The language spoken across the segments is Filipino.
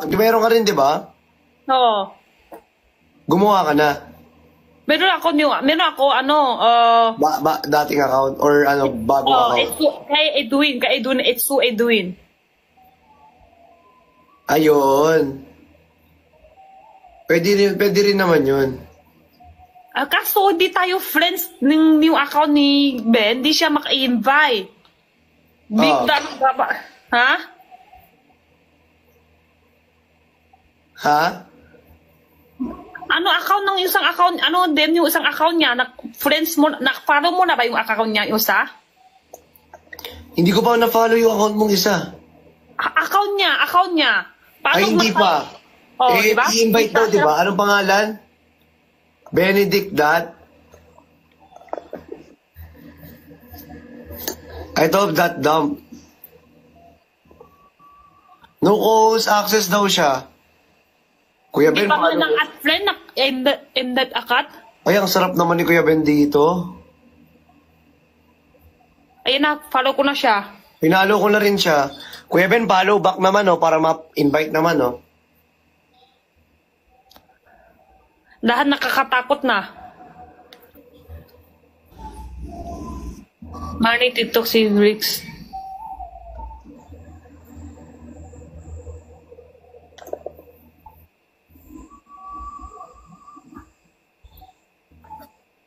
Meron ka rin, di ba? Oo. Gumawa ka na. Meron ako, Dating account or bago account? Kay Edwin, Etsu Edwin. Ayun. Pwede rin naman yun. Kaso hindi tayo friends ng new account ni Ben, hindi siya maka-invite. Ha? Ha? Account ng isang account, dem yung isang account niya, friends mo, follow mo na ba yung account niya, yung isa? Hindi ko pa na-follow yung account mong isa. Account niya. Ay, hindi pa. Diba? I-invite daw, di ba? Anong pangalan? Benedict Dot? I thought that dump. No cause access daw siya. Kuya Ben, paano ng at friend in that account? Ay, ang sarap naman ni Kuya Ben dito. Ayun na, follow ko na siya. Pinalo ko na rin siya. Kuya Ben, follow back naman, para ma-invite naman, Lahat nakakatakot na. Manny TikTok si Rix.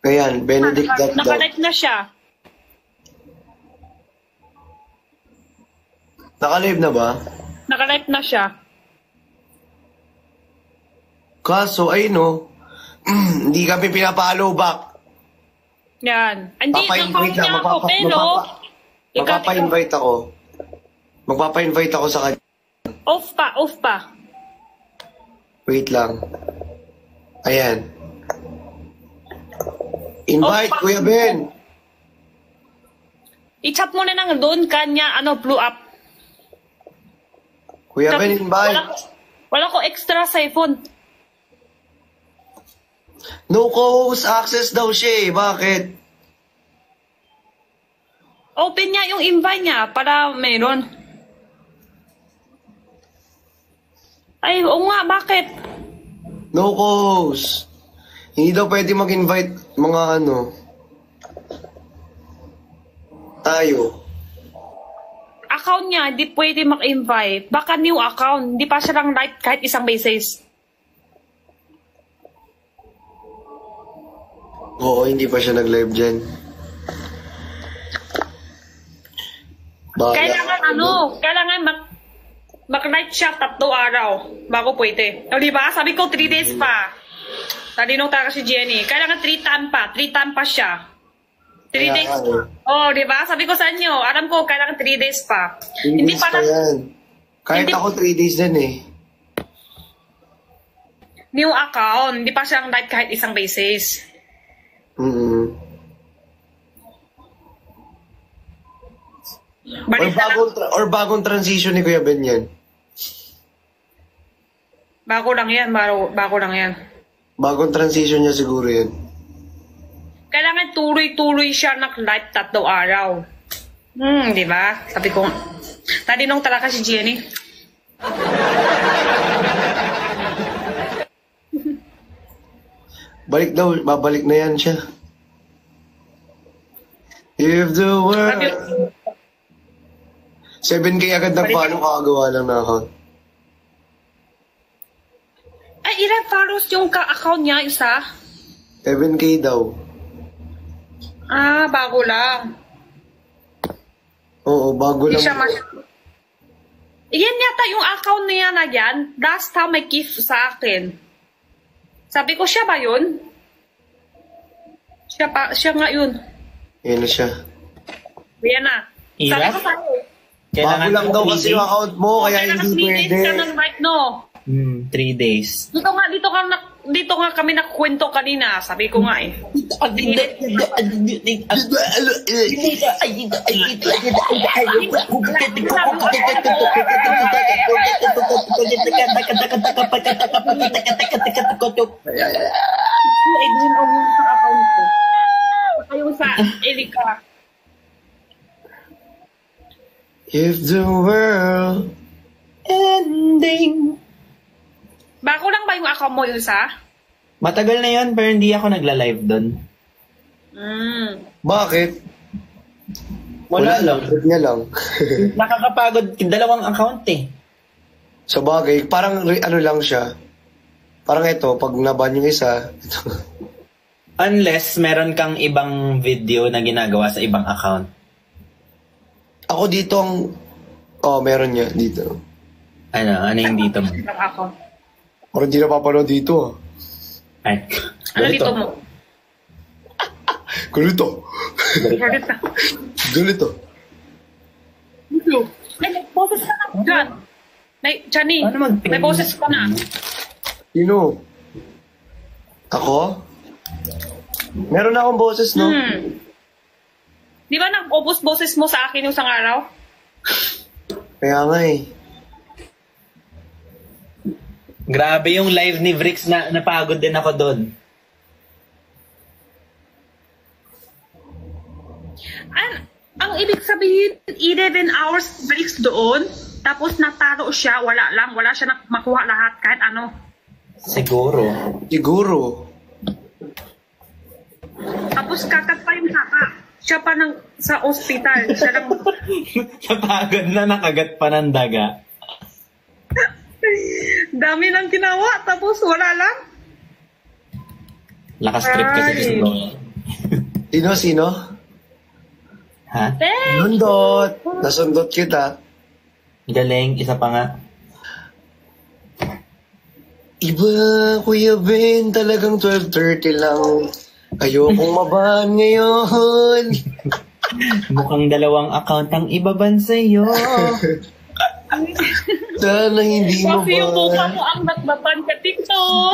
Ayan, Benedict Dot. Nakalive na siya. Nakalive na ba? Nakalive na siya. Kaso, ay hindi kami pinapalo back. Yan. Hindi, Papa-invite lang. Magpapa-invite ako sa kanya. Off pa. Wait lang. Ayan. Invite, Kuya Ben. I-chat mo na lang doon kanya, blew up. Kuya Ben, invite. Wala ko extra sa iPhone. No co-host access daw siya, bakit? Open niya yung invite niya para meron. Ay, oo nga, bakit? No co-host. Hindi daw pwede mag-invite mga tayo. Account niya, hindi pwede mag-invite. Baka new account, hindi pa siya lang live kahit isang beses. Oo, hindi pa siya nag-live dyan. Kailangan mag-live siya 3 araw bago pwede. O diba? Sabi ko 3 days pa. Talinong talaga si Jenny. Kailangan 3 time pa siya. 3 days pa. Diba? Sabi ko sa inyo, alam ko kailangan 3 days pa. Hindi pa yan. Kahit ako 3 days din New account, hindi pa siya live kahit isang beses. Or bagong transition ni Kuya Ben yan. Bago lang yan. Bagong transition niya siguro yan. Kailangan tuloy-tuloy siya nag-live 3 araw. Di ba? Sabi ko, talinong talaga si Jenny. Babalik na yan siya. If the world... 7K agad na follow, kakagawa lang na account. Ay, ilan follows yung account niya, isa? 7K daw. Bago lang. Oo, bago lang. Yan yata yung account niya na yan. Last time may gift sa akin. Sabi ko, siya ba yun? Siya nga yun. Yan na siya. Yan na. Sabi ko sa'yo. Bago lang daw kasi yung account mo, kaya hindi pwede. 3 days ka nang right, no? 3 days. Dito nga kami nakwento kanina. Sabi ko nga Yung sa Erika. If the world ending Bago lang ba yung account mo yun sa? Matagal na yun, pero hindi ako nagla-live doon. Bakit? Wala lang. Bakit niya lang. Nakakapagod. 2 account eh. Sa bagay, parang ano lang siya. Parang ito, pag naban yung isa, Unless meron kang ibang video na ginagawa sa ibang account. ako dito ang... Oh, meron niya dito. Ano yung dito mo? Ng account. Parang hindi napapanood dito ah. Ay. Ano dito mo? Ganito. Ganito. Ganito. May boses ka na dyan. Johnny, Ano may boses ka na. Sino? Ako? Meron na akong boses, no? Di ba nag-ubos boses mo sa akin yung isang araw? Kaya nga eh. Grabe yung live ni Vrix na napagod din ako doon. Ang ibig sabihin, 11 hours breaks doon, tapos natalo siya, wala siya makuha lahat, kahit ano. Siguro. Siguro. Tapos kakat pa yung kaka. Siya pa sa ospital. Siya lang, Napagod na nakagat pa ng daga. dami ng ginawa, tapos wala lang. Lakas-trip kasi Ay. gusto. Sino? Ha? Nundot. Nasundot kita. Galing, isa pa nga. Iba, Kuya Ben, talagang 12:30 lang. Ayokong mabahan ngayon. Mukhang 2 account ang ibaban sa'yo. Sana hindi Kasi yung mukha mabahan. mo ang nagbaban sa TikTok.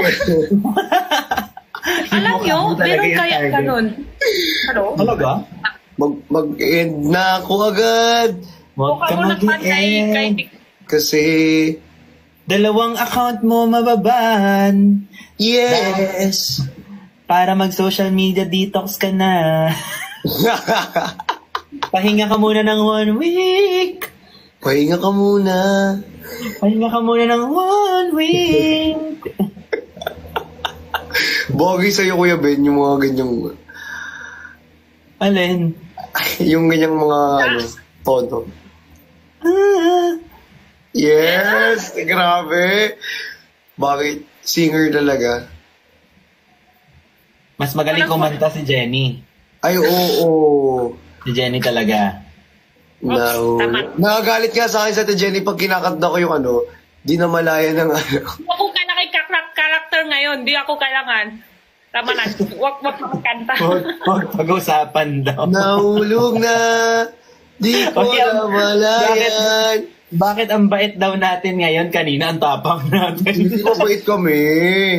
Alam nyo, Mukha mo talaga meron yung kaya target. ganun. Ano? Talaga? Mag-end na ako agad. Huwag Mukha ka mo nagpan kay mag-end. TikTok. Kasi, 2 account mo mababan. yes. Para mag-social media detox ka na. Pahinga ka muna ng 1 week. Pahinga ka muna. Pahinga ka muna ng 1 week. Bagay sa'yo, Kuya Ben, yung mga ganyang, Alin? yung ganyang mga, todo. Ah, Yes! Grabe! Bakit? Singer talaga. mas magaling kumanta si Jenny. Ay, oo. Si Jenny talaga. No. tama. Nakagalit nga sa akin sa Jenny pag kinakanta ko yung di na malaya ng Ako ka na kay character ngayon, di ako kailangan. Tama na, wag ka magkanta. Huwag pag-usapan daw. Nahulog na, di ko Okay, na malayan. Bakit ang bait daw natin ngayon? Kanina ang tapang natin. Hindi mabait kami.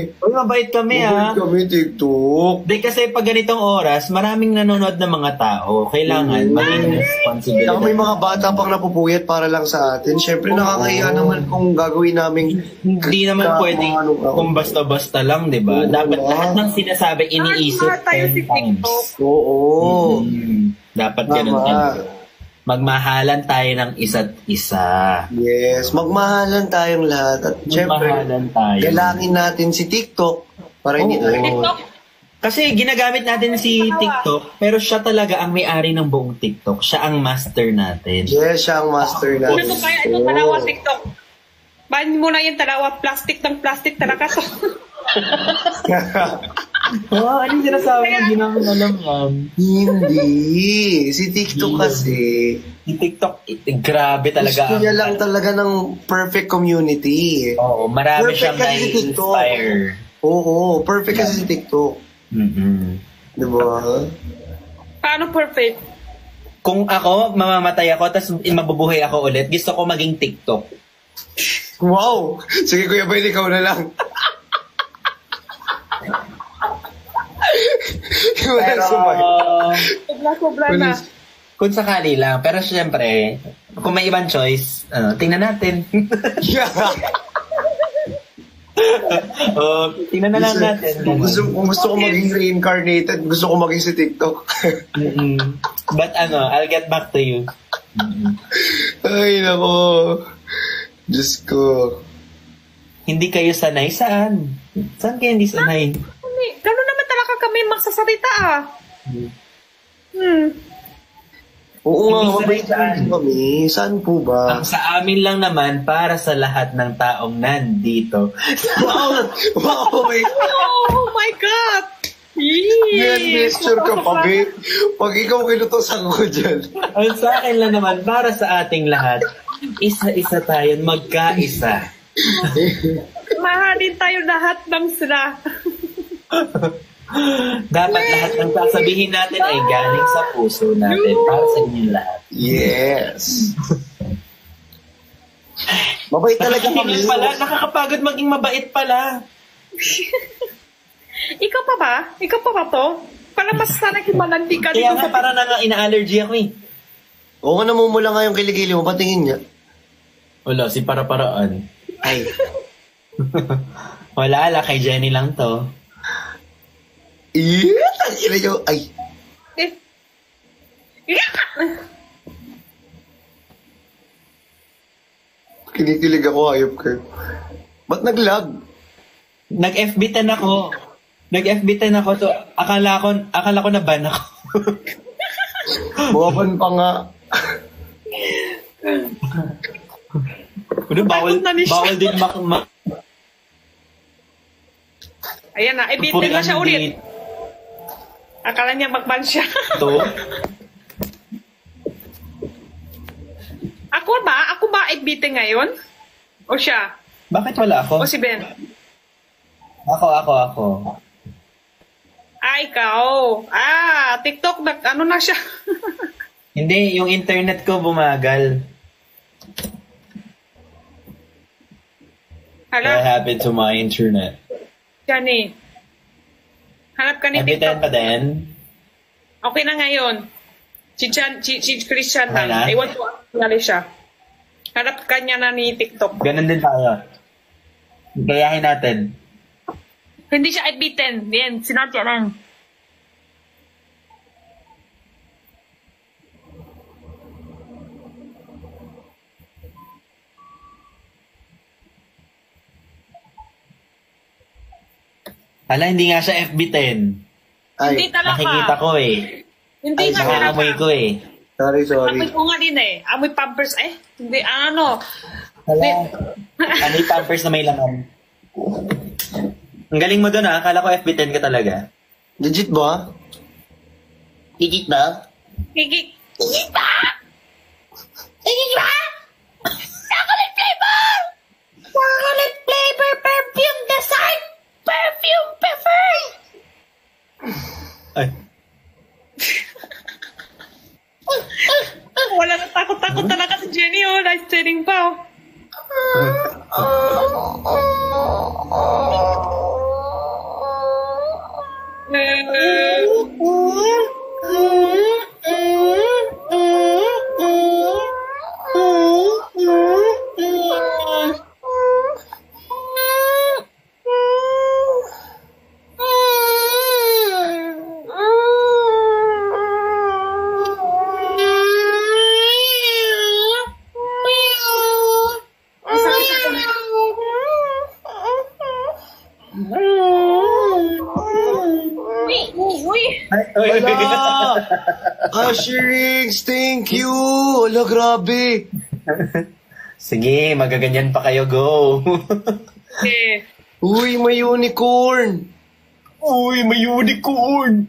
Uy, mabait kami Mabait kami, TikTok. Di kasi pag ganitong oras, maraming nanonood ng mga tao. Kailangan maging responsibility. Saka may mga bata pang napupuyat para lang sa atin. Siyempre, nakakahiya naman kung gagawin namin. Hindi naman pwedeng kung basta-basta lang, di ba? Dapat lahat ng sinasabi iniisip Mahal tayo 10 si times. TikTok. Oo. Dapat ganun Tama. yan. Magmahalan tayo ng isa't isa. Yes, magmahalan tayong lahat. At syempre, Magmahalan tayo. galangin natin si TikTok para hindi Oo. tayo. TikTok, Kasi ginagamit natin si TikTok, pero siya talaga ang may-ari ng buong TikTok. Siya ang master natin. Yes, siya ang master ano natin. mo kaya itong talawa TikTok? Bahan mo na yung talawa, plastic ng plastic talaga to. Oh, ano yung sinasabi mo? Hindi namin alam yan. Hindi. Si TikTok kasi. Si TikTok, grabe talaga. Gusto niya lang talaga ng perfect community. Oo, marami Perfect siyang kasi si TikTok. nai-inspire. Oo, perfect kasi si TikTok. Mm-mm. Diba? Paano perfect? Kung ako, mamamatay ako, tapos mabubuhay ako ulit, gusto ko maging TikTok. Wow! Sige, Kuya Ben, ikaw na lang. Pero, Sobra na. kung sakali lang. Pero syempre, kung may ibang choice, tingnan natin. Tingnan na lang natin. Kung gusto ko maging reincarnated, gusto ko maging si TikTok. Mm-mm. But I'll get back to you. Ay, nako. Diyos ko. Hindi kayo sanay? Saan? Saan kayo hindi sanay? Gano'n naman talaga kami magsasalita ah. Oo nga, Hindi mabait sanay lang kami. Saan po ba? Ang sa amin lang naman, para sa lahat ng taong nandito. Wow! Wow! Oh my God! Yan, gesture ka pa, babe. Pag ikaw kinutosan ko dyan. Ang sa akin lang naman, para sa ating lahat, isa-isa tayo, magkaisa. Mahalin tayo lahat ng sila. Dapat lahat ng sasabihin natin ay galing sa puso natin para sa inyo lahat. Yes. Mabait talaga kami. Nakakapagod maging mabait pala. Ikaw pa ba? Ikaw pa ba to? Para mas sana kimalandi ka Kaya dito nga parang ina-allergy ako eh. Oo nga, namumula nga yung kilikili mo. Patingin niya. Wala, si para-paraan. Ay. Wala, kay Jenny lang to. Tangina nyo. Ay. Eh. Kinikilig ako, hayop ka. Ba't nag-lag? Nag-FB10 ako. Nag-FB10 ako to. Akala ko na ban ako. Buwapan pa nga. Ano, bawal din Ayan na, ibitin na siya ulit. Akala niya magban siya. to. Ako ba ibitin ngayon? O siya? Bakit wala ako? O si Ben? Ako. Ikaw. TikTok, ano na siya? Hindi, yung internet ko bumagal. What Hala, happened to my internet? Johnny. Hanap ka ni FB10 TikTok. pa din? Okay na ngayon. Si Christian lang. Hala? Ewan ko, nali siya. Hanap ka niya na ni TikTok. Ganun din tayo. Gayahin natin. Hindi siya ibitin. Yan, sinadya lang. Hala, hindi nga siya FB10. Hindi Ay. talaga. Nakikita ko eh. Hindi Ay, nga talaga. Nakaamoy ko eh. Sorry. Amoy ko nga din eh. Amoy Pampers eh. Hindi, ano. Hala. Ano yung Pampers na may laman? Ang galing mo dun ah. Akala ko FB10 ka talaga. Legit ba? Legit ba? Gigik. Gigik ba? Gigik ba? Chocolate flavor! Chocolate flavor perfume dessert! Perfume preferred! Ay. Wala na takot-takot talaga si Jenny oh. Live streaming pa oh. Wala! Casherings, thank you! Wala, grabe! Sige, magaganyan pa kayo. Go! Eh. Uy, may unicorn! Uy, may unicorn!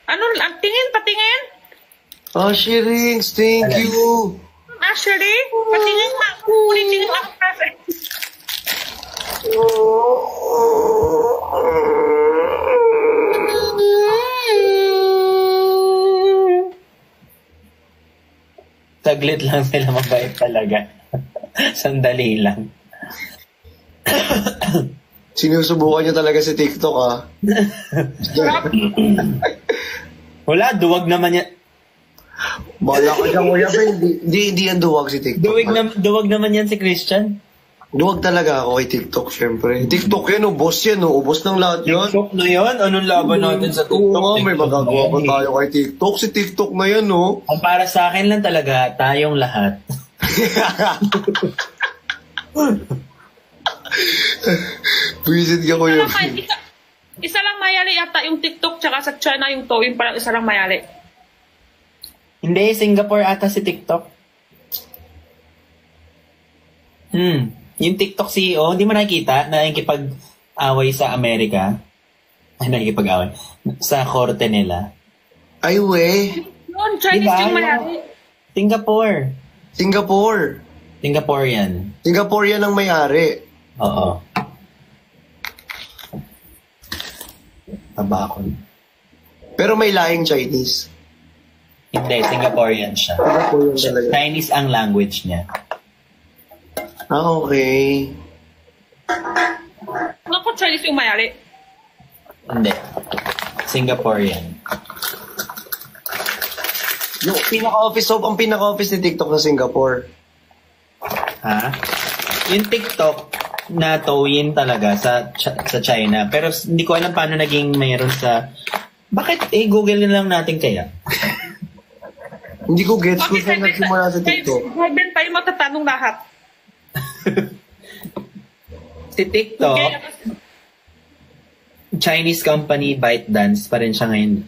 Ano? Tingin, patingin? Casherings, thank you! Actually, patingin na. Ulitin ako kasi. Saglit lang sila, mabait talaga. Sandali lang. Sinusubukan niyo talaga si TikTok, ah. Wala, duwag naman yan. Bala ka dyan, Kuya Ben. Hindi yan duwag si TikTok. Duwag naman yan si Christian. Duwag talaga ako kay TikTok, syempre. TikTok yan, boss yan, ubos ng lahat yan. TikTok na yan? Anong laban natin sa TikTok? Oo nga, may TikTok magagawa na pa yan, tayo kay TikTok. Si TikTok na yan, no? Ang para sa akin lang talaga, tayong lahat. Buisit ka, Kuya Bin. Isa lang mayari yata yung TikTok tsaka sa China yung to. Yung parang isa lang mayari. Hindi, Singapore ata si TikTok. Yung TikTok CEO, hindi mo nakikita na nakikipag-away sa Amerika? Ay, nakikipag-away. Sa korte nila. Ay, we. Yun, Chinese Diba? yung mayari. Singapore. Singapore. Singaporean. Singaporean ang may-ari. Oo. Tabakon. Pero may lahing Chinese. Hindi, Singaporean siya. Singaporean talaga. Chinese ang language niya. Ah, okay. Ako Chinese yung mayari. Hindi. Singaporean. Yung ang pinaka-office ni TikTok na Singapore. Ha? Yung TikTok na towin talaga sa China. Pero hindi ko alam paano naging mayroon sa... Bakit? Google na lang natin kaya. Hindi ko gets kung saan nagsimula sa TikTok. Guys, tayo matatanong lahat. Si TikTok, Chinese company ByteDance pa rin siya ngayon.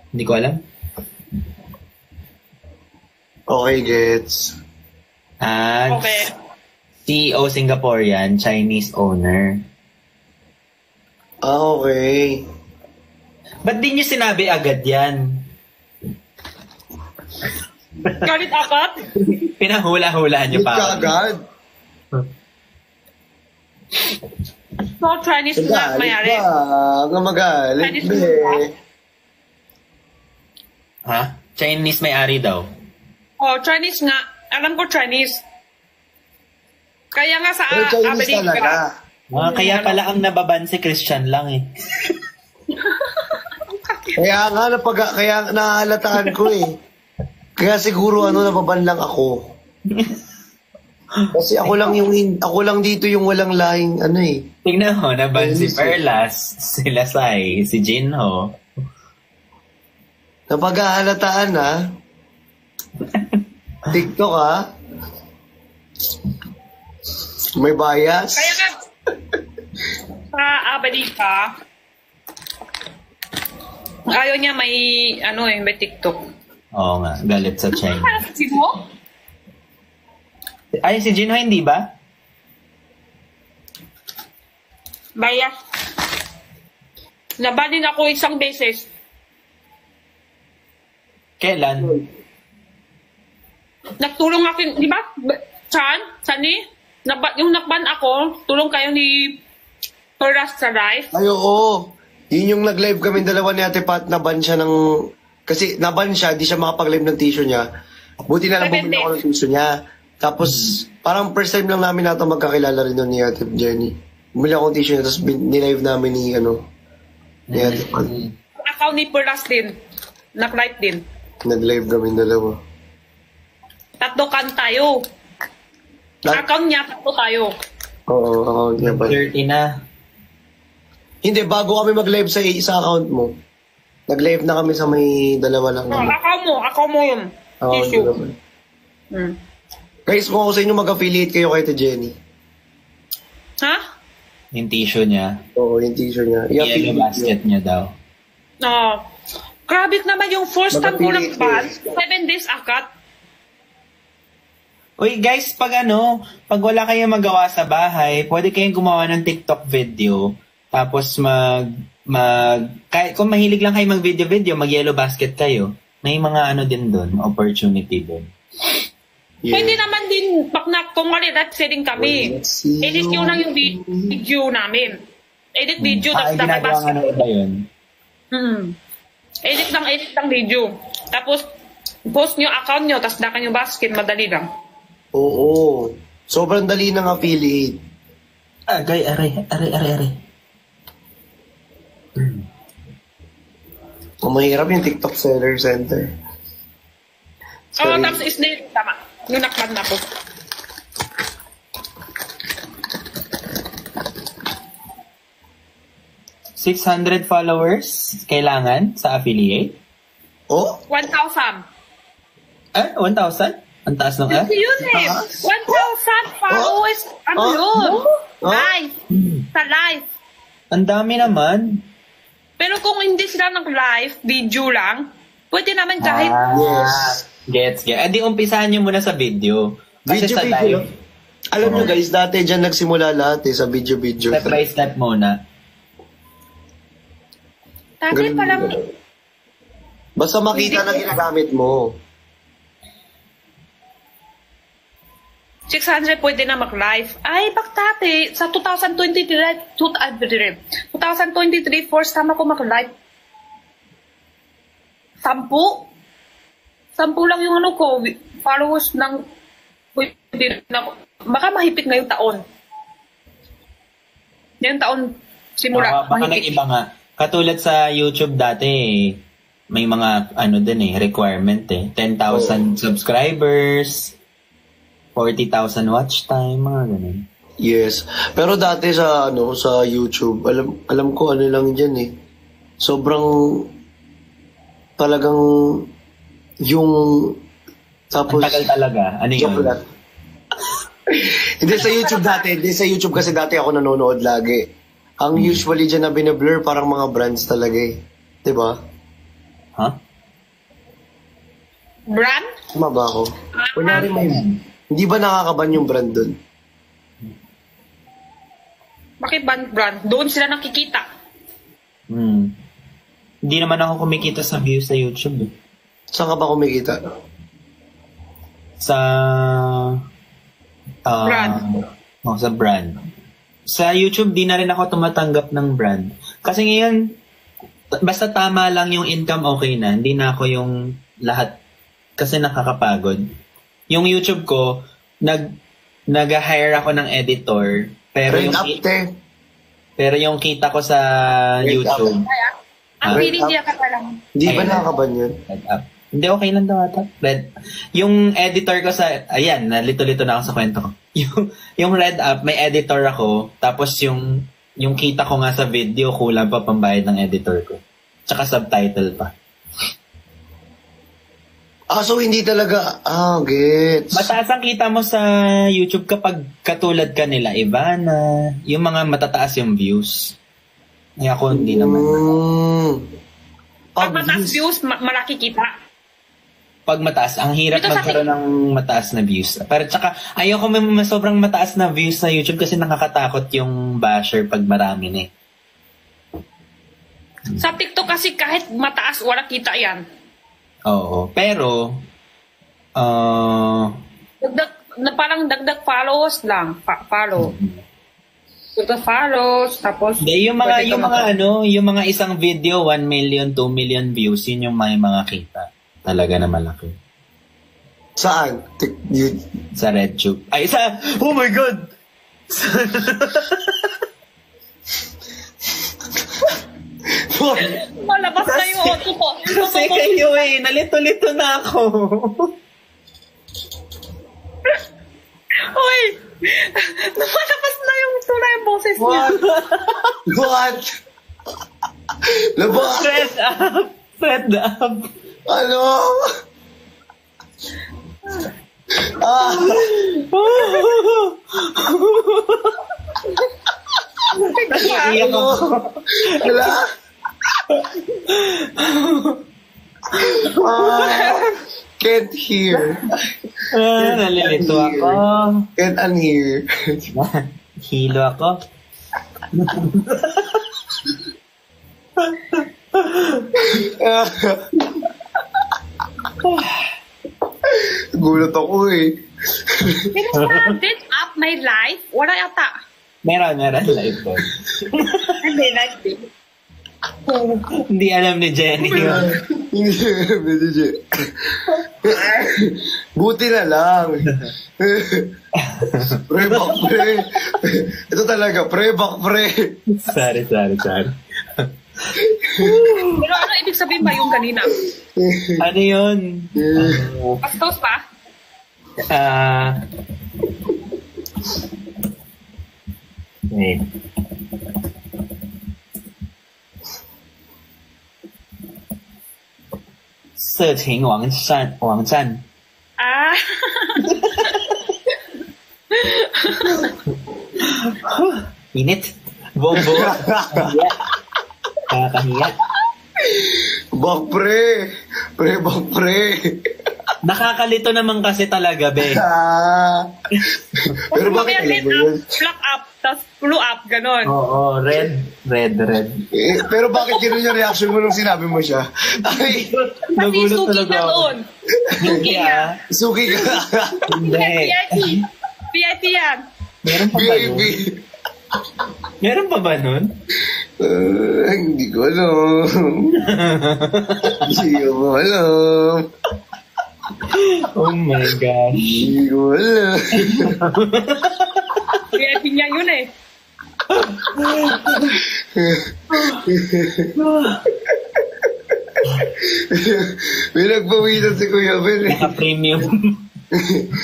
Hindi ko alam. Okay, gets. Okay. CEO Singaporean, Chinese owner. Ah, okay. Ba't di niyo sinabi agad yan? Galit agad? Pinahula-hula niyo pa. ako. Agad. So, Chinese nga mayari. Nga magalit, Chinese be. ba? Ha? Chinese may-ari daw. Oh, Chinese nga. Alam ko Chinese. Kaya nga sa Pero Chinese Amerika. talaga. Kaya pala ang nababan si Christian lang eh. Kaya nga, kaya nahalataan ko eh. Kaya siguro nababan lang ako. Kasi ako lang dito yung walang lahing eh. Tingnan mo, naban si Perlas, si Lasai, si Jinho. Napaghahalataan TikTok May bias. Kaya nga, sa Amerika, ayaw niya may TikTok. Oo nga, galit sa China. Para sa Jinho? Ay, si Jinho hindi ba? Baya. Nabanin ako isang beses. Kailan? Nagtulong ako, di ba? Sani? Yung nakban ako, tulong kayo ni Peras sa live. Ay, oo. Yun yung nag-live kami dalawa ni Ate Pat, naban siya ng... Kasi naban siya, di siya makapag-live ng tissue niya. Buti na lang bumili ako ng tissue niya. Tapos, parang first time lang namin natin magkakilala rin doon ni Ate Jenny. Bumili ako ng tissue niya, tapos nilive namin ni Ate Pat. Account ni Peras din. Nag-live din. Nag-live kami dalawa. Tatlo kan tayo. Account niya, tatlo tayo. Oo, account niya pa. 30 na. Hindi, bago kami mag-live sa account mo. Nag-live na kami sa may dalawa lang. Account mo yun. Account Tissue. mo naman. Hmm. Guys, kung ako sa inyo mag-affiliate kayo kay Ate Jenny. Ha? Yung tissue niya. Oo, yung tissue niya. Yellow basket niya daw. No. Grabe naman yung first time ko Mag-affiliate nagban. kayo. 7 days agad. Uy guys, pag wala kayong magawa sa bahay, pwede kayong gumawa ng TikTok video. Tapos kahit kung mahilig lang kayo mag-video, mag-yellow basket kayo. May mga din doon, opportunity doon. Yeah. Pwede naman din, kung malidat setting kami. Edit nyo lang yung video namin. Edit video, tapos dapat ginagawa nga ng iba yun. Edit lang video. Tapos, post nyo account nyo, tapos dakan yung basket, madali lang. Oo. Sobrang dali ng affiliate. Agay, aray. Kung mahirap yung TikTok Seller Center. Oo, tapos is-nail. Tama. Yung nakman na po. $600 followers kailangan sa affiliate? Oh? 1,000. 1,000? Ang taas ng Yun eh. 1,000 followers. Ano yun? Live. Sa live. Ang dami naman. Pero kung hindi sila nag-live, video lang, pwede naman kahit... Yes. Gets. Di umpisahan nyo muna sa video. Kasi sa Video. live, Alam nyo guys, dati dyan nagsimula lahat sa video. step by step muna. Dati Ganun parang... Basta makita na ginagamit mo. 600 pwede na mag-live. Ay, bak dati, sa 2023, first time ako mag-live. 10 lang yung ano ko, followers ng, baka mahipit ngayong taon. Ngayong taon, simula, Baka mahipit. nag-iba nga. Katulad sa YouTube dati, may mga requirement 10,000 subscribers, 40,000 watch time, mga ganun. Yes. Pero dati sa sa YouTube, alam ko ano lang diyan Sobrang talagang yung tapos Ang tagal talaga. Ano yun? joke lang. Hindi sa YouTube dati, kasi dati ako nanonood lagi. Ang usually dyan na binablur parang mga brands talaga 'Di ba? Huh? Brand? Tama ba ako? Kunyari hindi ba nakakaban yung brand doon? Bakit brand? Doon sila nakikita. Hindi naman ako kumikita sa views sa YouTube. Saan ka ba kumikita? Sa... Brand. Sa brand. Sa YouTube, di na rin ako tumatanggap ng brand. Kasi ngayon, basta tama lang yung income, okay na. Hindi na ako yung lahat. Kasi nakakapagod. Yung YouTube ko, nag-hire ako ng editor. Pero pero yung kita ko sa YouTube. Kaya, ang feeling niya ka lang. Hindi ba nakakaban yun? Red up. Hindi, okay lang daw ata. Yung editor ko sa... Ayan, nalito-lito na ako sa kwento ko. Yung Red Up, may editor ako. Tapos yung kita ko nga sa video, kulang pa pambayad ng editor ko. Tsaka subtitle pa. So hindi talaga... gets. Mataas ang kita mo sa YouTube kapag katulad ka nila, Ivana. Yung mga matataas yung views. Ay ako, hindi naman. Pag mataas views, malaki kita. Pag mataas, ang hirap Dito sa magkaroon ng mataas na views. Pero tsaka, ayoko may sobrang mataas na views sa YouTube kasi nakakatakot yung basher pag marami na Sa TikTok kasi kahit mataas, wala kita yan. Oo. Pero, Parang dagdag follows lang. Follow. Dagdag follows, tapos... yung mga isang video, 1 million, 2 million views, yun yung may mga kita. Talaga na malaki. Saan? Sa RedTube. Oh my God! Malabas na yung auto ko. Kasi kayo nalito-lito na ako. Hoy! Malabas na yung tunay ang boses niya. What? Labas! Fed up. Ano? Iyak ako. Wala? Can't hear. Nalilito ako. Can't unhear. Hilo ako. Gulat ako Pero sa Dead Up My Life, wala yata. Meron live ko. Hindi, live din. Hindi alam ni Jenny yun. Buti na lang. Pre, bak, pre. Ito talaga, pre, bak, pre. Sorry. Pero ano ibig sabihin ba yung kanina? Ano yun? Pastos pa? Wait. Searching 网站 Ah. Init. Bombo. Kakahiya. Kakahiya. Bak pre. Pre, bak pre. Nakakalito naman kasi talaga, be. Pero bakit alam mo yun? Black up, tapos blue up, ganon. Oo, red. Pero bakit yun yung reaction mo nung sinabi mo siya? Ay, Kasi Nagulat suki talaga na ako. doon. Hindi ah. suki ka. Hindi. VIP yan. Meron pa ba VIP. nun? Meron pa ba nun? Hindi ko alam. Hindi ko alam. Oh my gosh. Hindi ko alam. VIP niya yun eh. May nagpawitan si Kuya Ben. Naka-premium.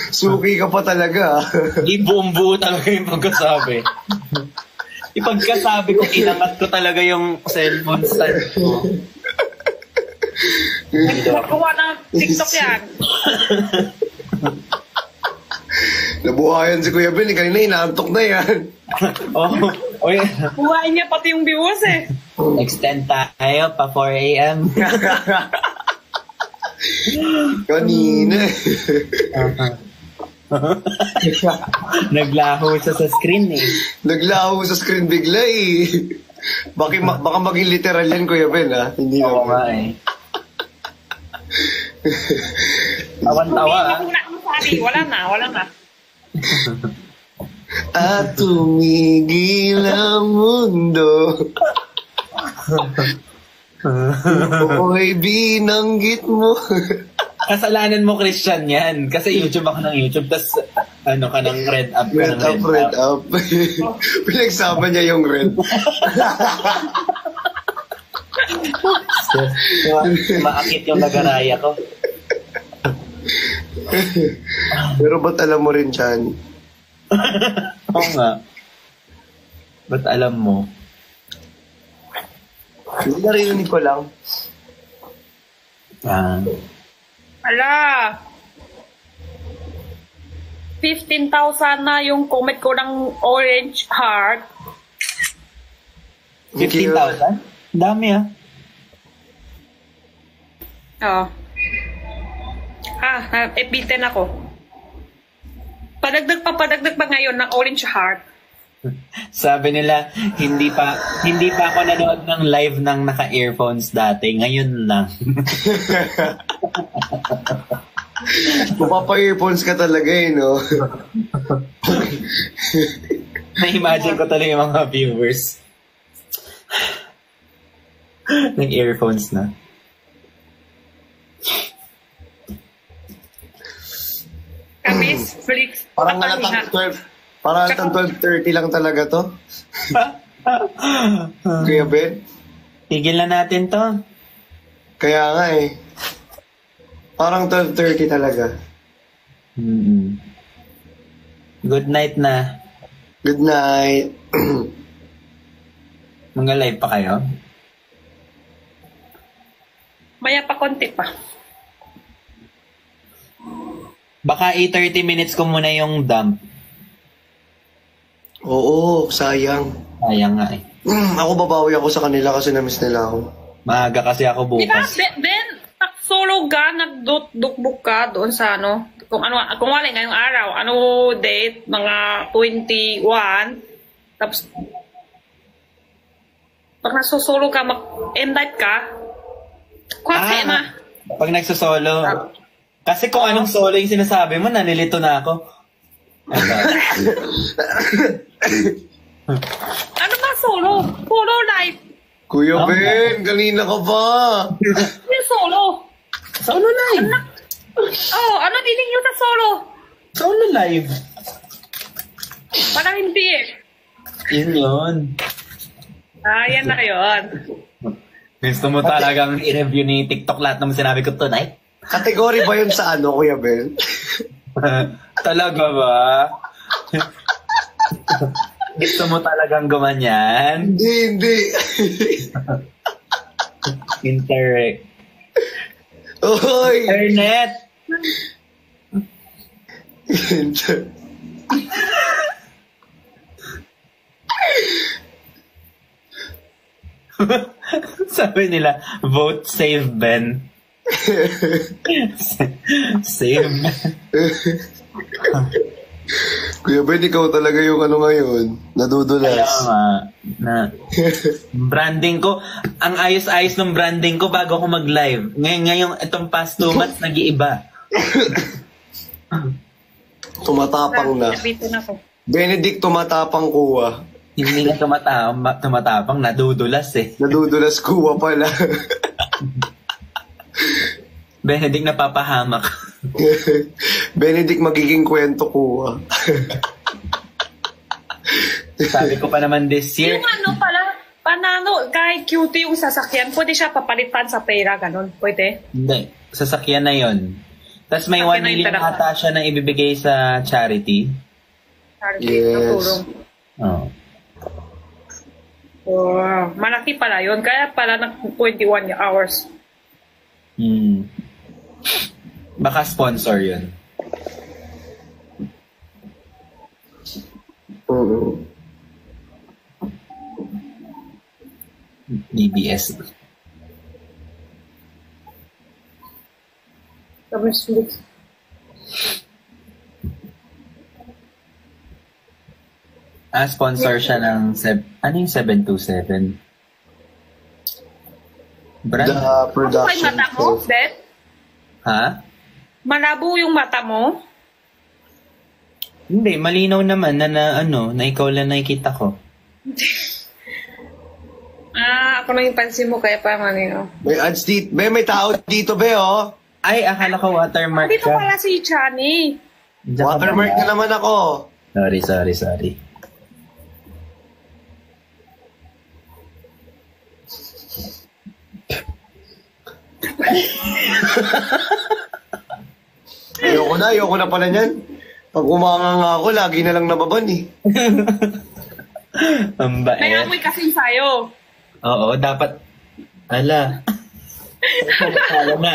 Suki ka pa talaga. Di buong-buo talaga yung pagkasabi. Ipagkasabi ko, inangat ko talaga yung cellphone stand ko. Magawa ng TikTok yan. Nabuhayan si Kuya Ben. Kanina inaantok na yan. Oh, yeah. Buhain niya pati yung viewers eh. Extend tayo pa 4 a.m. Kanina. Naglaho siya sa screen eh. Naglaho sa screen bigla eh. Baka maging literal yan, Kuya Ben, ha? Hindi Oo naman. nga eh. Tawan-tawa ah. Hindi na sabi. Wala na. At tumigil ang mundo. Oy, binanggit mo. Kasalanan mo, Christian, yan. Kasi YouTube ako ng YouTube, tas ano ka ng red up ka ng Red up. Pinagsama niya yung red. Maakit yung nagaraya ko. Pero ba't alam mo rin, Chan? Oo nga. Ba't alam mo? Hindi narinig ko lang. Ah. Ala. 15,000 na yung comment ko ng orange heart. 15,000? Dami ah. Oo. Epitin ako. Padagdag pa ngayon ng orange heart. Sabi nila, hindi pa ako nanood ng live ng naka-earphones dati. Ngayon lang. Mapapa-earphones ka talaga eh, no? Na-imagine ko talaga yung mga viewers. Nag-earphones na. Kamis, Flix, Parang papahinga. halatang 12. Parang halatang 12:30 lang talaga to. Kuya Ben? Tigil na natin to. Kaya nga eh. Parang 12:30 talaga. Good night na. Good night. Mga live pa kayo? Maya pa konti pa. Baka 30 minutes ko muna yung dump. Oo, sayang. Sayang nga eh. Ako babawi ako sa kanila kasi na-miss nila ako. Maaga kasi ako Di ba, bukas. Ben, solo ka, nagdukbuk ka doon sa ano, kung wala ngayong araw, ano date, mga 21, tapos, pag nasusolo ka, mag-invite ka, kasi na. Pag nagsosolo. Kasi kung anong solo yung sinasabi mo, nanilito na ako. Ano ba solo? Solo life. Kuya Ben, kanina ka pa. Yung solo. Solo live. Oh, ano dinig nyo sa solo? Solo live. Parang hindi eh. Yun yun. Yan na yun. Gusto mo talagang i-review ni TikTok lahat ng sinabi ko tonight? Kategory ba yun sa ano, Kuya Ben? Talaga ba? Gusto mo talagang gumanyan? Hindi. Interact. Oy! Internet! Sabi nila, vote save Ben. Save Ben. Kuya Ben, ikaw talaga yung ano ngayon. Nadudulas. Kaya nga, na branding ko, ang ayos-ayos ng branding ko bago ako mag-live. Ngayong itong past 2 months, nag-iiba. Tumatapang na. Dito na ko. Benedict, tumatapang kuwa. Hindi nga tumatapang, nadudulas eh. Nadudulas kuwa pala. Benedict napapahamak. Benedict, magiging kwento kuwa. Sabi ko pa naman this year, Yung ano pala, panano, kahit cute yung sasakyan, pwede siya papalitan sa pera, ganun. Pwede? hindi, sasakyan na yon. Tapos may 1 Sasakyan na yung million pera. ata siya na ibibigay sa charity. Yes. Oh. Wow, malaki pala yun. Kaya pala ng 21 hours. Hmm. Baka sponsor yun. DBS. Tapos, Sponsor siya ng ano yung 727? Brand? The Ano yung production. mata mo, Bet? Ha? Malabo yung mata mo? Hindi, malinaw naman na ikaw lang nakikita ko. Ako na yung pansin mo, kaya pa manino. May ads dito. May tao dito, be, oh. Ay, akala ko watermark Dito ka. pala si Chani. Diyan ka Watermark ba? na naman ako. Sorry. Ayoko na pala niyan. Pag umanganga ako, lagi na lang nababan eh. Ang May bait. amoy kasing sayo. Oo, dapat. Ala. Ala na.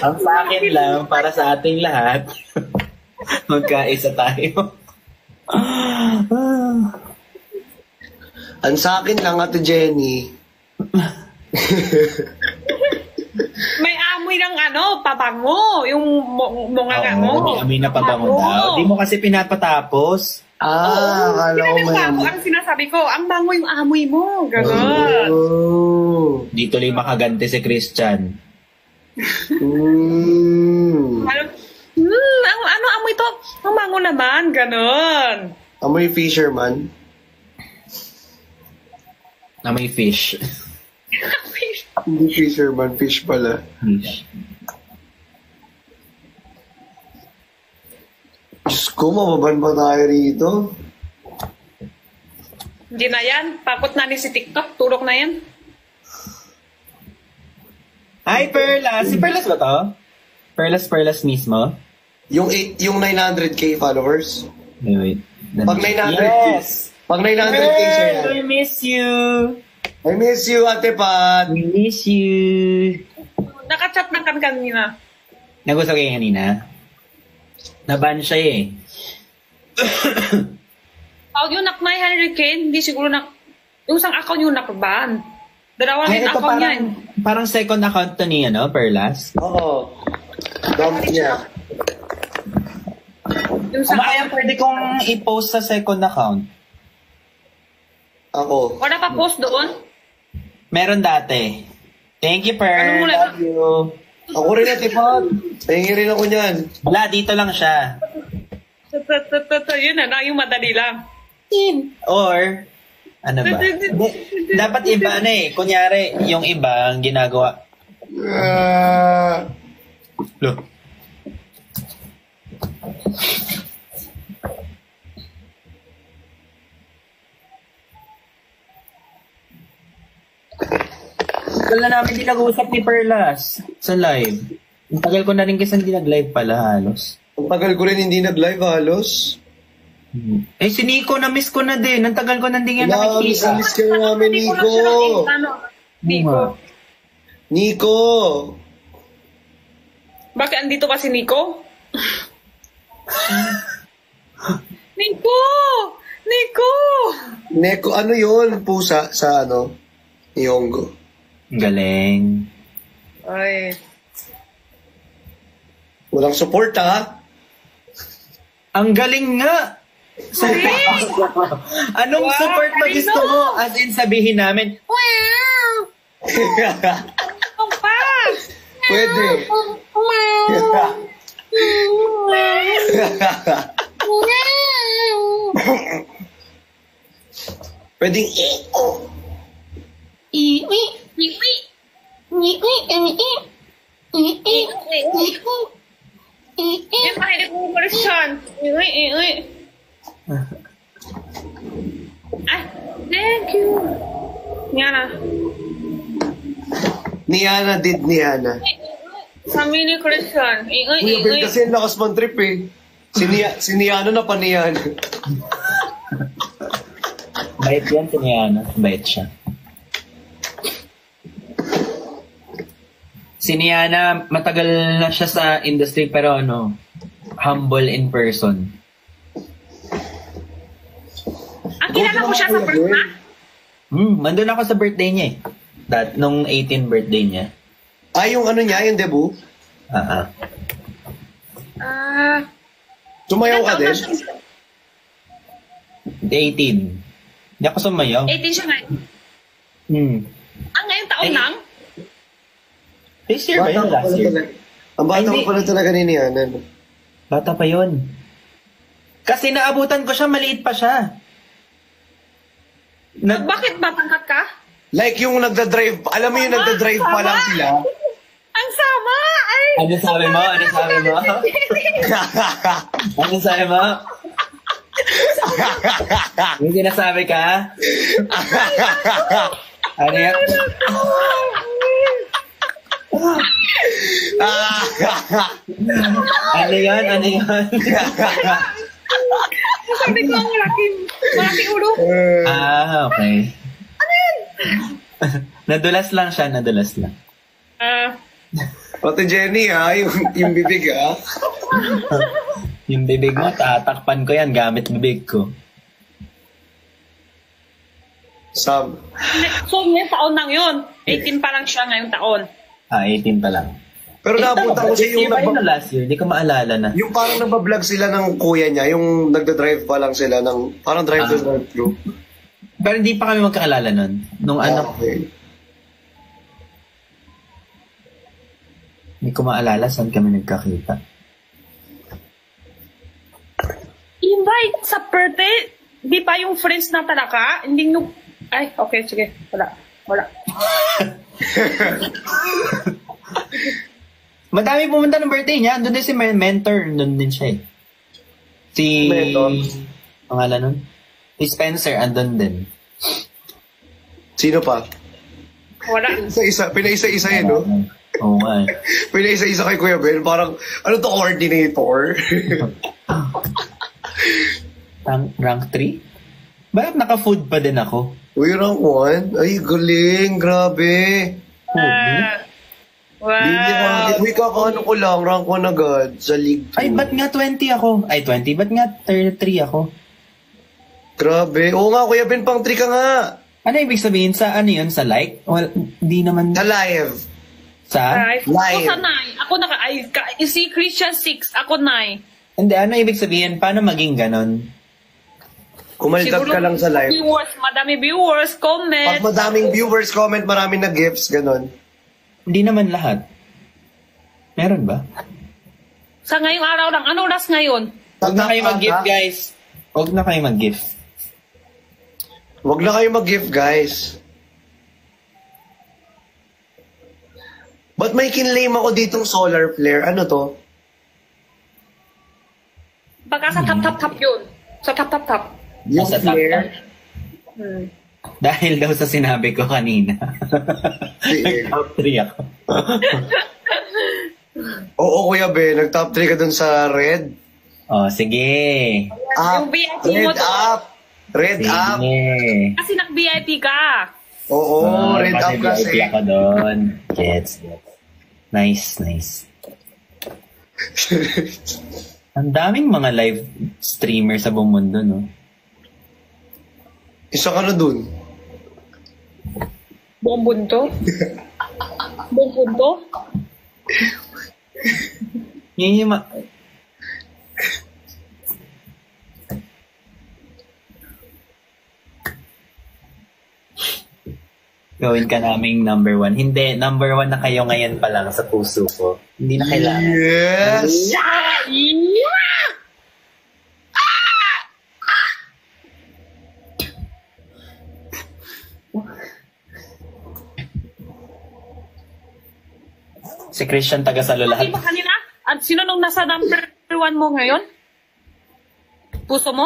Ang sa akin lang, para sa ating lahat, magkaisa tayo. Ang sa akin lang, Ate Jenny. May amoy ng pabango. Yung munganga mo. may amoy na pabango daw. Di mo kasi pinapatapos. Akala ko may... Ang sinasabi ko, ang bango yung amoy mo. Ganon. Oh. Di tuloy makagante si Christian. Ano amoy to? Ang bango naman. Ganon. Amoy fisherman. Na may fish. Hindi fisherman, fish pala. Fish. Diyos ko, mababan pa tayo rito. Hindi na yan. Pakot na ni si TikTok. Turok na yan. Hi, Perlas! Si Perlas ba to? Perlas mismo? Yung 900k followers. Wait. Pag 900k. Yes! Pag 900k siya yan. I miss you! I miss you, Ate Pat. We miss you! Nakachat na kan kanina. Nag-usap kayo kanina? Naban siya eh. Yung nak 900k, hindi siguro yung isang account yung nakban. Dalawa Ay, rin ito account yan. parang second account to ni, Perlas? Oo. Dump niya. Yung isang Kaya pwede kong i-post sa second account. Ako. wala pa post doon. Meron dati. Thank you, Per. Ano mo lang? Love you. Ako rin, Ate Pat. Tingin rin ako niyan. Wala, dito lang siya. Yun na, yung madali lang. Or, ano ba? Dapat iba na eh. Kunyari, yung iba ang ginagawa. Look. Tagal na namin din nag-uusap ni Perlas sa live. Ang tagal ko na rin kasi hindi nag-live pala halos. Ang tagal ko rin hindi nag-live halos. Eh si Nico, na-miss ko na din. Ang tagal ko na din nga nakikita. Miss ka namin, Hindi ko Nico. lang siya Nico. Nico. Bakit andito pa si Nico? Nico! Nico! Neko, ano yun? Pusa sa ano? Nyonggo. Galing. Ay. Walang support, ha? Ang galing nga! Anong Wow, support ba gusto Karino! mo? As in, sabihin namin, Ang pa! Pwede. Pwedeng Iwi! Iwi! Yung mahilig mo version. Iwi! Iwi! Ay! Thank you! Yan na. Niana did Niana. Sa mini Christian. Iwi! Kuya Ben Iwi! kasi ang lakas man trip eh. Si Niana na pa Niana. bait yan si Niana. Bait siya. Si Niana, matagal na siya sa industry pero ano, humble in person. Ang kilala ko siya sa first na? Mandun ako sa birthday niya eh. Nung 18 birthday niya. Ah, yung ano niya, yung debut? Ah. Sumayaw ka din? 18. Hindi ako sumayaw. 18 siya ngayon. Ang ngayong taon Ay. lang? This year ba yun? Bata Last pa year? talaga. Ang bata Ay, ko hindi. pala talaga ni Niana. No? Bata pa yun. Kasi naabutan ko siya, maliit pa siya. Bakit matangkat ka? Like yung nagda-drive, alam mo yung nagda-drive pa lang sila? Ang sama! Ay! Ano sabi mo? Ano sabi mo? Ano sabi mo? May sinasabi ka? Ano yan? Ano yan? Ano yan? Sabi ko ang malaking ulo. Okay. Ano yan? Nadulas lang siya, nadulas lang. Pati Jenny ha, yung bibig ha. Yung bibig mo, tatakpan ko yan gamit bibig ko. Sam. So, ngayong taon lang yun. 18 pa lang siya ngayong taon. 18 pa lang. Pero napunta ko siya yung last year, di ko maalala na. yung parang nagbablog sila ng kuya niya, yung nagda-drive pa lang sila ng parang drive-to-drive-thru. Pero hindi pa kami magkaalala nun. Nung ano, Okay. hindi ko maalala saan kami nagkakita. Invite sa birthday? Di ba yung friends na talaga? Hindi nyo... Ay, okay, sige. Wala. Madami pumunta ng birthday niya. Andun din si Mentor. Andun din siya eh. Si... Mentor? Pangalan nun? Si Spencer. Andun din. Sino pa? Wala. Pinaisa-isa yun, no? Oo nga eh. Pinaisa-isa kay Kuya Ben. Parang, ano to, coordinator? Rank 3? Bakit naka-food pa din ako? Uy, rank 1? Ay, galing. Grabe. Wow. Uy, kakaano ko lang. Rank 1 agad sa League 2. Ay, ba't nga 20 ako? Ay, 20. Ba't nga 33 ako? Grabe. Oo nga, Kuya Ben, pang 3 ka nga. Ano ibig sabihin sa ano yun? Sa like? Well, hindi naman. Sa live. Sa? Ay, Live. ako sa 9. Ako si Christian 6. Ako 9. Hindi, ano ibig sabihin? Paano maging ganon? Kumaldad ka lang sa live. Madami viewers, comment. Pag madaming viewers, comment, maraming na gifts, ganon. Hindi naman lahat. Meron ba? Sa ngayong araw lang. Ano oras ngayon? Huwag na kayo mag-gift, guys. Huwag na kayo mag-gift. Huwag na kayo mag-gift, guys. Ba't may kinlame ako ditong solar flare? Ano to? Baka sa tap yun. Sa tap. Yung Nasa top flare? Dahil daw sa sinabi ko kanina. Nag-top 3 ako. Oo, Kuya Ben. Nag-top 3 ka dun sa red. Oh, sige. Up. Yung VIP mo Red to. up. Red Sige. up. Kasi nag-VIP ka. Oo, red up kasi kasi. ako doon. Gets. Nice. Ang daming mga live streamer sa buong mundo, no? Isa ka na dun. Buong bunto? Buong bunto? Yun yung gawin ka naming number 1. Hindi, number 1 na kayo ngayon pa lang sa puso ko. Hindi na kailangan. Yes! Si Christian taga-salo Sabi lahat. ba kanina? At sino nung nasa number 1 mo ngayon? Puso mo?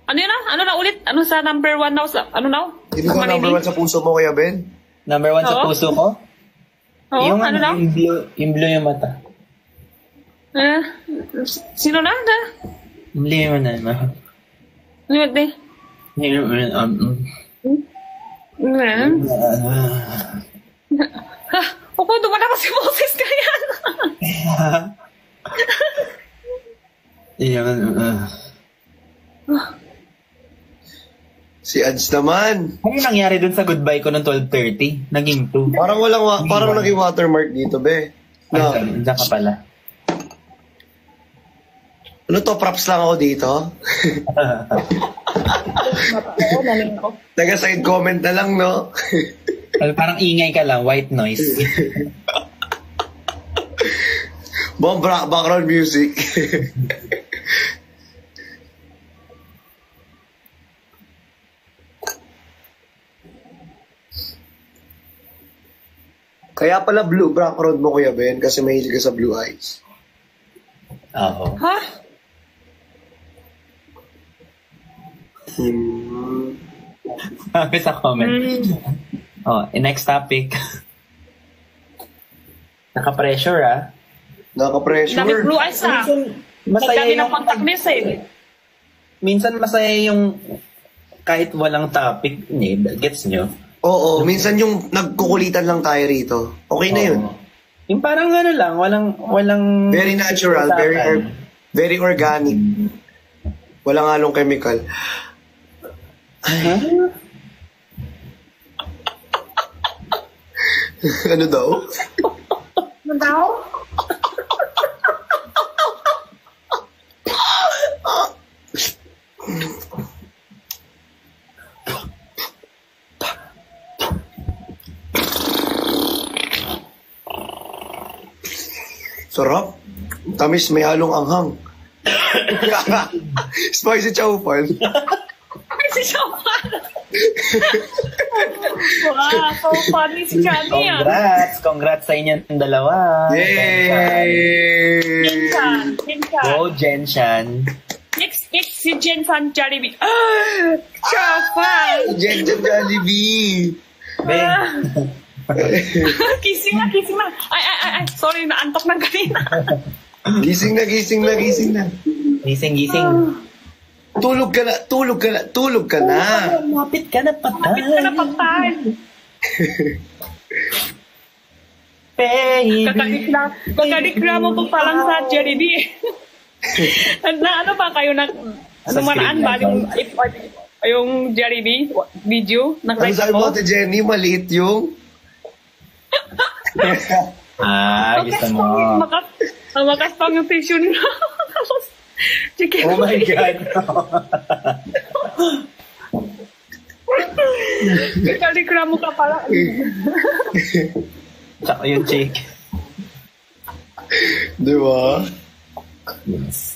Ano yun na? Ano na ulit? Ano sa number 1 now? Ano now? Hindi ko number 1 sa puso mo, Kuya Ben? Number 1 sa Oo. puso ko? Oo, yung ano na? yung blue yung mata. Sino na? Yung blue yung mata. Ano yun? Opo, dumalakas si Moses ka yan. Si Ads naman. Ano nangyari dun sa goodbye ko ng 12:30? Naging 2. Parang parang naging watermark dito, be. No. Diyan ka pala. Ano to, props lang ako dito? Oo, naling ko. Taga side comment na lang, no? Parang ingay ka lang, white noise. Buong background music. Kaya pala blue background mo, Kuya Ben, kasi mahilig ka sa blue eyes. Oo. Ha? Sabi sa comment. Oh, next topic. Naka-pressure, ah. Naka-pressure. Dami blue eyes ah. Masaya Nagdami ng yung... contact message. Minsan masaya yung kahit walang topic, gets nyo? Oo, minsan yung nagkukulitan lang tayo rito. Okay na yun. Oo. Yung parang ano lang, walang... Very natural, very organic. Walang halong chemical. Ano daw? Ano daw? Sarap. Tamis, may halong anghang. Spicy chowpan. Ay, si Chopin. Wow, so funny si Chani ah. Congrats sa inyong dalawa. Yay! Jensan. Go, Jenshan. Next, si Jensan Jollibee. Chopin. Jen Jollibee. Kissing na. Ay. Sorry, naantok na kanina. Gising na. Gising. Tulog ka na. Lapit ka na patay. Kapit ka na patay. Baby. Kakadikramo po pa lang sa Jollibee. Ano ba kayo sumaraan ba yung Jollibee video? Ano sabi mo, Ate Jenny? Maliit yung... Gusto mo. Makaspang yung tissue nila. Chicken. Oh my God. Kakadikramo ka pala. Tsaka yung chick. Di ba? Yes.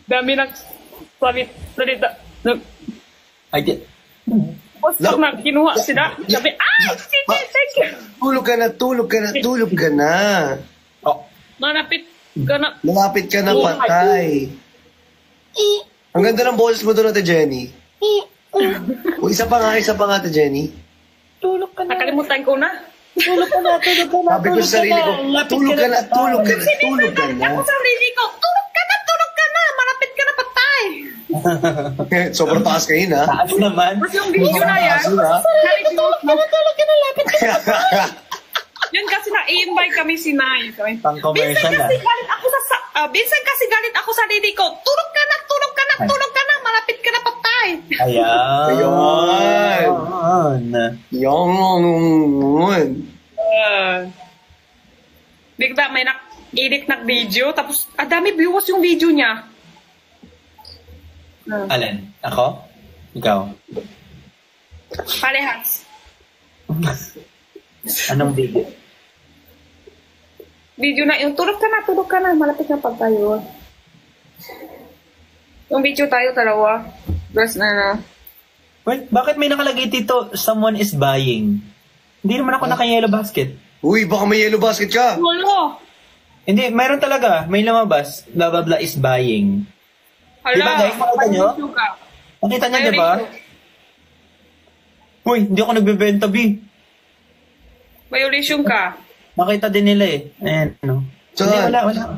Dami salita. I did. Posto na kinuha sila. Sabi, sige, thank you. Tulog ka na. Oh. Malapit ka na. Malapit ka na patay. Ang ganda ng boses mo doon, Ate Jenny. Isa pa nga, Ate Jenny. Tulog ka na. Nakalimutan ko na. Tulog ka na. Sabi ko sa sarili ko, tulog ka na. Ako sa sarili ko, tulog ka na. Malapit ka na patay. Sobrang taas kayo na. Taas naman. Tapos yung video na yan, tulog ka na, lapit ka na patay. Yun kasi na-invite kami si Nay. Pang commercial Minsan kasi galing ako Minsan kasi galit ako sa didi ko. Tulog ka na, tulog ka na, tulog ka na. Malapit ka na patay. Ayan. Yun. Bigla may edit na video. Tapos, dami viewers yung video niya. Alin? Ako? Ikaw? Parehas. Anong video? Video na yung tulog ka na. Malapit na pagtayo. Yung video tayo, dalawa. Dress na. Wait, bakit may nakalagay dito, someone is buying? Hindi naman ako naka-yellow basket. Uy, baka may yellow basket ka. Wala. Hindi, mayroon talaga. May lumabas. Blah, blah, blah is buying. Hala. Diba guys, makita nyo? Nakita nyo, diba? Uy, hindi ako nagbebenta, B. Violation ka. Makita din nila eh. Ayan, no? Hindi, wala.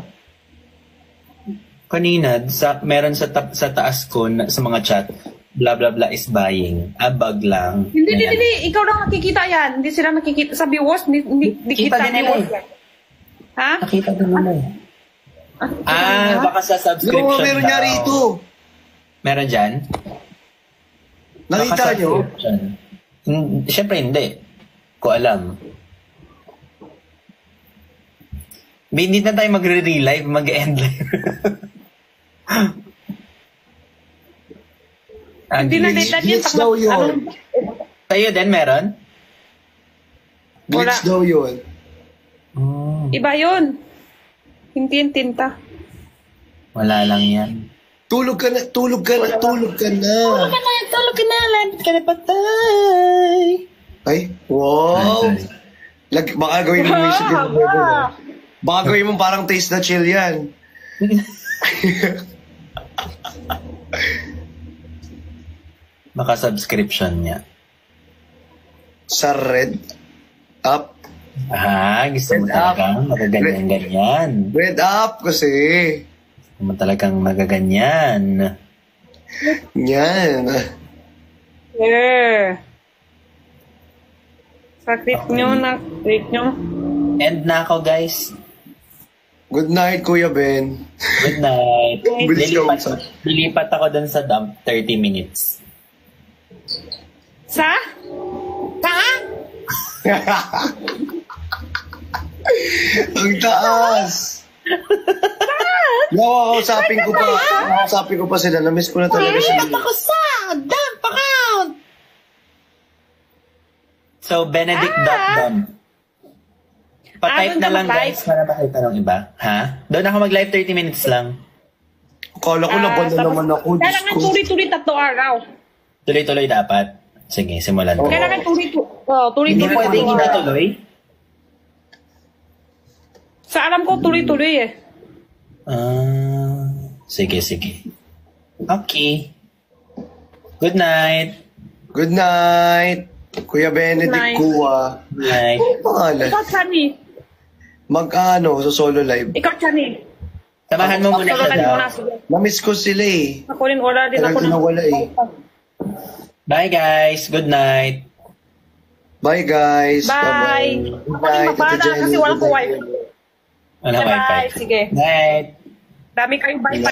Kanina, meron sa taas ko, sa mga chat, blah, blah, blah is buying. Bag lang. Hindi. Ikaw lang nakikita yan. Hindi sila nakikita sa viewers. Hindi kita din nila viewers. eh. Ha? Nakita din nila eh. Baka sa subscription No, meron niya rito. Meron dyan? Nakita nyo? Siyempre hindi. Ko alam. Hindi na tayo magre-relive, mag-end live. Hindi na data din. Glitch daw yun. Sa'yo din meron? Glitch daw yun. Iba yun. Hindi yung tinta. Wala lang yan. Tulog ka na. Tulog ka na. Lapit ka na patay. Ay, wow. Baka gawin mo yung music. Baka gawin mo parang taste na chill yan. Baka subscription niya. Sa red up. Gusto mo Red talagang magaganyan-ganyan. Red up kasi. Gusto mo talagang magaganyan. Yan. Yeah. Sakit nyo. End na ako, guys. Good night, Kuya Ben. Good night. Bilis ka usap. Lilipat ako dun sa dump 30 minutes. Sa? Ang taas. Nakakausapin ko pa sila. Namiss ko na talaga sila. sa dump account. So, Benedict.com. Pa-type doon na ka lang, mag-live? guys, para makita ng iba. Ha? Doon ako mag-live 30 minutes lang. Akala ko laban na naman ako. Diyos Kailangan ko. turi-turi 3 araw. Tuloy-tuloy dapat. Sige, simulan ko. Kailangan turi-turi. Hindi pwedeng hindi tuloy? Sa alam ko, turi-turi eh. Sige. Okay. Good night. Good night. Kuya Benedict night. Kuwa. Good night. Ano pangalan? Ikaw, Chani. Sa solo live. Ikaw, Chani. Samahan mo muna Solo siya rin muna. daw. Sige. Namiss ko sila eh. Ako rin, wala din ako. Talagang nawala eh. Bye, guys. Good night. Bye guys. Bye. Good Ako rin night. mapala Ate Jenny. kasi walang Good night. wifi. Wala Bye. wifi. Sige. Night. Dami kayong bye-bye.